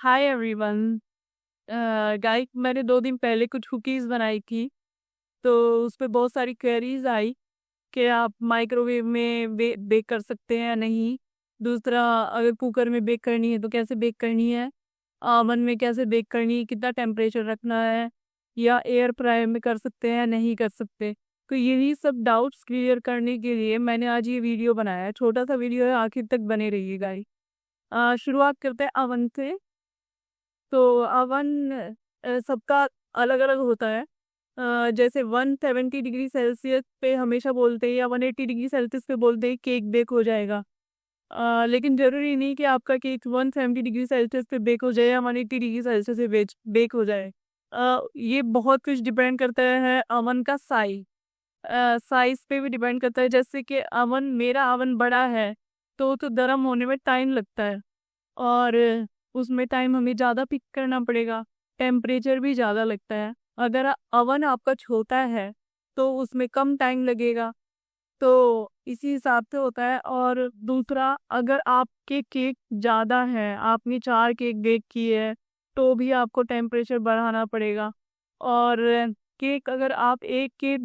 Hi everyone. Guys, मैंने 2 दिन पहले कुछ कुकीज़ बनाई थी। तो उस पे बहुत सारी क्वेरीज आई कि आप माइक्रोवेव में बेक कर सकते हैं या नहीं। दूसरा, अगर कुकर में बेक करनी है तो कैसे बेक करनी है, ओवन में कैसे बेक करनी है, कितना टेम्परेचर रखना है, या एयर फ्रायर में कर सकते हैं या नहीं कर सकते। तो यही सब डाउट्स क्लियर करने के लिए मैंने आज ये वीडियो बनाया है। छोटा सा वीडियो है, आखिर तक बने रहिए गाइस। शुरुआत करते हैं अवन से। तो अवन सबका अलग अलग होता है। जैसे 170 डिग्री सेल्सियस पे हमेशा बोलते हैं, या 180 डिग्री सेल्सियस पे बोलते हैं केक बेक हो जाएगा। लेकिन ज़रूरी नहीं कि आपका केक 170 डिग्री सेल्सियस पे बेक हो जाए या 180 डिग्री सेल्सियस पे बेक हो जाए। ये बहुत कुछ डिपेंड करता है अवन का साइज पे भी डिपेंड करता है। जैसे कि मेरा अवन बड़ा है, तो गर्म होने में टाइम लगता है, और उसमें टाइम हमें ज़्यादा पिक करना पड़ेगा, टेम्परेचर भी ज़्यादा लगता है। अगर अवन आपका छोटा है तो उसमें कम टाइम लगेगा। तो इसी हिसाब से होता है। और दूसरा, अगर आपके केक ज़्यादा हैं, आपने 4 केक बेक किए हैं, तो भी आपको टेम्परेचर बढ़ाना पड़ेगा। और केक अगर आप एक केक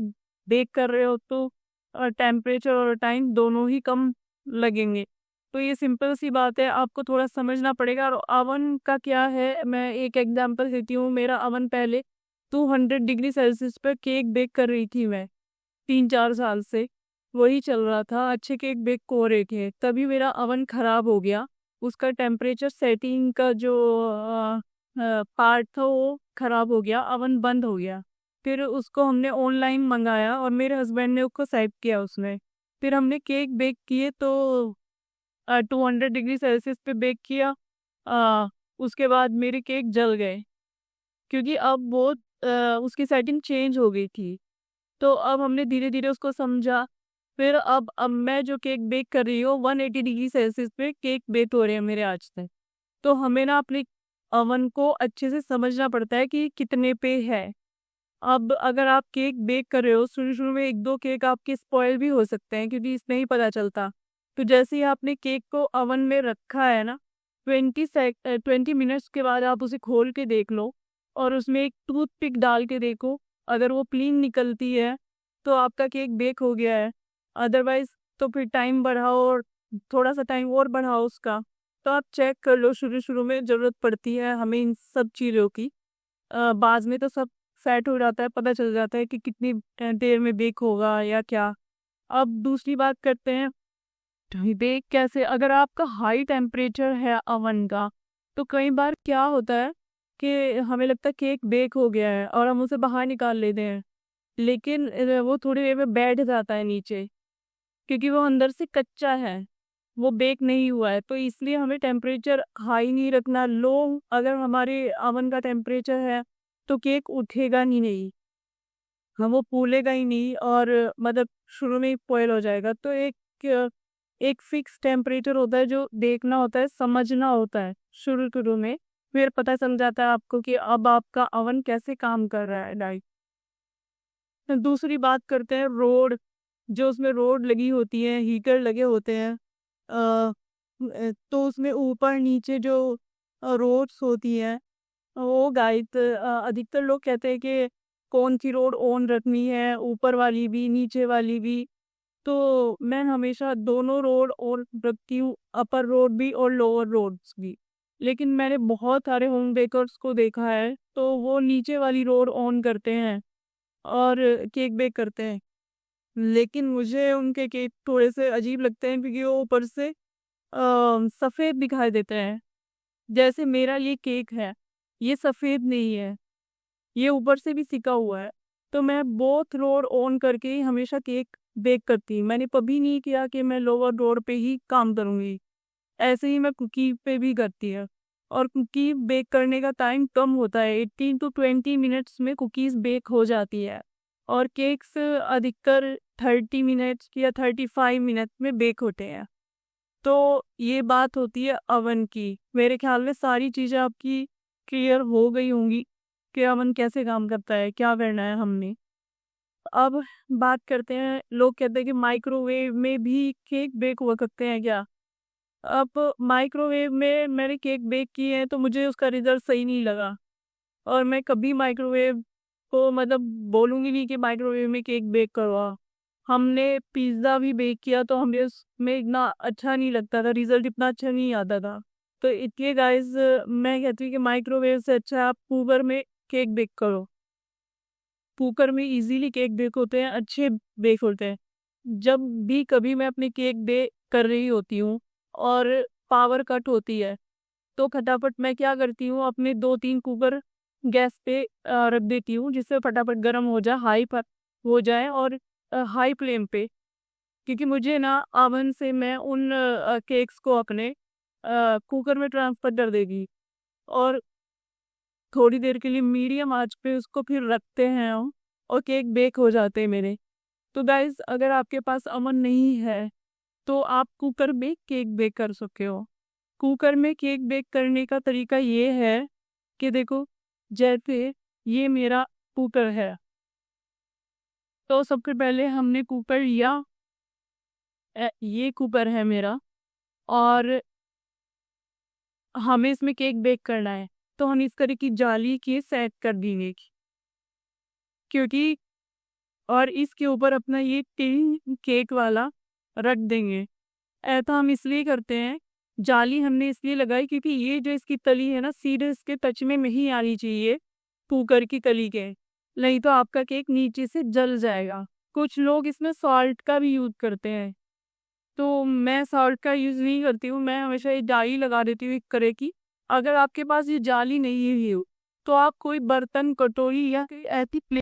बेक कर रहे हो तो टेम्परेचर और टाइम दोनों ही कम लगेंगे। तो ये सिंपल सी बात है, आपको थोड़ा समझना पड़ेगा। और अवन का क्या है, मैं एक एग्जांपल देती हूँ। मेरा अवन पहले 200 डिग्री सेल्सियस पर केक बेक कर रही थी मैं, 3-4 साल से वही चल रहा था, अच्छे केक बेक हो रहे थे। तभी मेरा अवन खराब हो गया, उसका टेम्परेचर सेटिंग का जो पार्ट था वो खराब हो गया, अवन बंद हो गया। फिर उसको हमने ऑनलाइन मंगाया और मेरे हस्बैंड ने उसको सेट किया उसमें। फिर हमने केक बेक किए, तो 200 डिग्री सेल्सियस पे बेक किया। उसके बाद मेरे केक जल गए, क्योंकि अब वो उसकी सेटिंग चेंज हो गई थी। तो अब हमने धीरे धीरे उसको समझा। फिर अब मैं जो केक बेक कर रही हूँ, 180 डिग्री सेल्सियस पे केक बेक हो रहे हैं मेरे आज तक। तो हमें ना अपने अवन को अच्छे से समझना पड़ता है कि कितने पे है। अब अगर आप केक बेक कर रहे हो, शुरू शुरू में 1-2 केक आपके स्पॉइल भी हो सकते हैं, क्योंकि इसमें ही पता चलता। तो जैसे ही आपने केक को अवन में रखा है ना, 20 मिनट्स के बाद आप उसे खोल के देख लो, और उसमें एक टूथपिक डाल के देखो। अगर वो क्लीन निकलती है तो आपका केक बेक हो गया है। अदरवाइज तो फिर टाइम बढ़ाओ, और थोड़ा सा टाइम और बढ़ाओ उसका। तो आप चेक कर लो, शुरू शुरू में ज़रूरत पड़ती है हमें इन सब चीज़ों की। बाद में तो सब सेट हो जाता है, पता चल जाता है कि कितनी देर में बेक होगा या क्या। अब दूसरी बात करते हैं, बेक कैसे। अगर आपका हाई टेम्परेचर है अवन का, तो कई बार क्या होता है कि हमें लगता है केक बेक हो गया है और हम उसे बाहर निकाल लेते हैं, लेकिन वो थोड़ी देर में बैठ जाता है नीचे, क्योंकि वो अंदर से कच्चा है, वो बेक नहीं हुआ है। तो इसलिए हमें टेम्परेचर हाई नहीं रखना, लो अगर हमारे अवन का टेम्परेचर है तो केक उठेगा ही नहीं, हाँ, वो फूलेगा ही नहीं, और मतलब शुरू में ही बॉयल हो जाएगा। तो एक फिक्स टेम्परेचर होता है जो देखना होता है, समझना होता है शुरू शुरू में। फिर पता चल जाता है आपको कि अब आपका अवन कैसे काम कर रहा है, लाइक। दूसरी बात करते हैं रोड। जो उसमें रोड लगी होती है, हीटर लगे होते हैं, तो उसमें ऊपर नीचे जो रोड्स होती हैं, वो गाइस, अधिकतर लोग कहते हैं कि कौन सी रोड ऑन रखनी है, ऊपर वाली भी नीचे वाली भी। तो मैं हमेशा दोनों रोड ऑन रखती हूँ, अपर रोड भी और लोअर रोड्स भी। लेकिन मैंने बहुत सारे होम बेकर्स को देखा है, तो वो नीचे वाली रोड ऑन करते हैं और केक बेक करते हैं। लेकिन मुझे उनके केक थोड़े से अजीब लगते हैं, क्योंकि वो ऊपर से सफ़ेद दिखाई देते हैं। जैसे मेरा ये केक है, ये सफ़ेद नहीं है, ये ऊपर से भी सिका हुआ है। तो मैं बोथ रोड ऑन करके ही हमेशा केक बेक करती हूँ। मैंने कभी नहीं किया कि मैं लोअर रोड पे ही काम करूँगी। ऐसे ही मैं कुकी पे भी करती है। और कुकी बेक करने का टाइम कम होता है, 18 टू 20 मिनट्स में कुकीज़ बेक हो जाती है। और केक्स अधिकतर 30 मिनट्स या 35 मिनट में बेक होते हैं। तो ये बात होती है अवन की। मेरे ख्याल में सारी चीज़ें आपकी क्लियर हो गई होंगी कि अवन कैसे काम करता है, क्या करना है हमने। अब बात करते हैं, लोग कहते हैं कि माइक्रोवेव में भी केक बेक हुआ करते हैं क्या? अब माइक्रोवेव में मैंने केक बेक किए हैं तो मुझे उसका रिजल्ट सही नहीं लगा, और मैं कभी माइक्रोवेव को मतलब बोलूँगी नहीं कि माइक्रोवेव में केक बेक करवाओ। हमने पिज़्ज़ा भी बेक किया तो हमें उसमें इतना अच्छा नहीं लगता था, रिज़ल्ट इतना अच्छा नहीं आता था। तो इसलिए गाइज़ मैं कहती हूँ कि माइक्रोवेव से अच्छा आप कुकर में केक बेक करो। कुकर में ईज़िली केक बेक होते हैं, अच्छे बेक होते हैं। जब भी कभी मैं अपने केक बेक कर रही होती हूँ और पावर कट होती है, तो फटाफट मैं क्या करती हूँ, अपने 2-3 कुकर गैस पे रख देती हूँ जिससे फटाफट गर्म हो जाए, हाई पर हो जाए, और हाई फ्लेम पे, क्योंकि मुझे ना ओवन से मैं उन केक्स को अपने कुकर में ट्रांसफ़र कर देगी, और थोड़ी देर के लिए मीडियम आँच पे उसको फिर रखते हैं हम, और केक बेक हो जाते हैं मेरे। तो गाइज़ अगर आपके पास ओवन नहीं है, तो आप कुकर में केक बेक कर सकते हो। कुकर में केक बेक करने का तरीका ये है कि देखो, जैसे ये मेरा कुकर है, तो सबसे पहले हमने कुकर लिया, ये कुकर है मेरा, और हमें इसमें केक बेक करना है, तो हम इस तरह की जाली की सेट कर देंगे, क्योंकि और इसके ऊपर अपना ये टिन केक वाला रख देंगे। ऐसा हम इसलिए करते हैं, जाली हमने इसलिए लगाई क्योंकि ये जो इसकी तली है ना, सीधे इसके टच में नहीं आनी चाहिए कुकर की तली के, नहीं तो आपका केक नीचे से जल जाएगा। कुछ लोग इसमें सॉल्ट का भी यूज़ करते हैं, तो मैं सॉल्ट का यूज़ नहीं करती हूँ, मैं हमेशा ये जाली लगा देती हूँ एक तरह की। अगर आपके पास ये जाली नहीं है, तो आप कोई बर्तन, कटोरी या कोई ऐसी प्लेट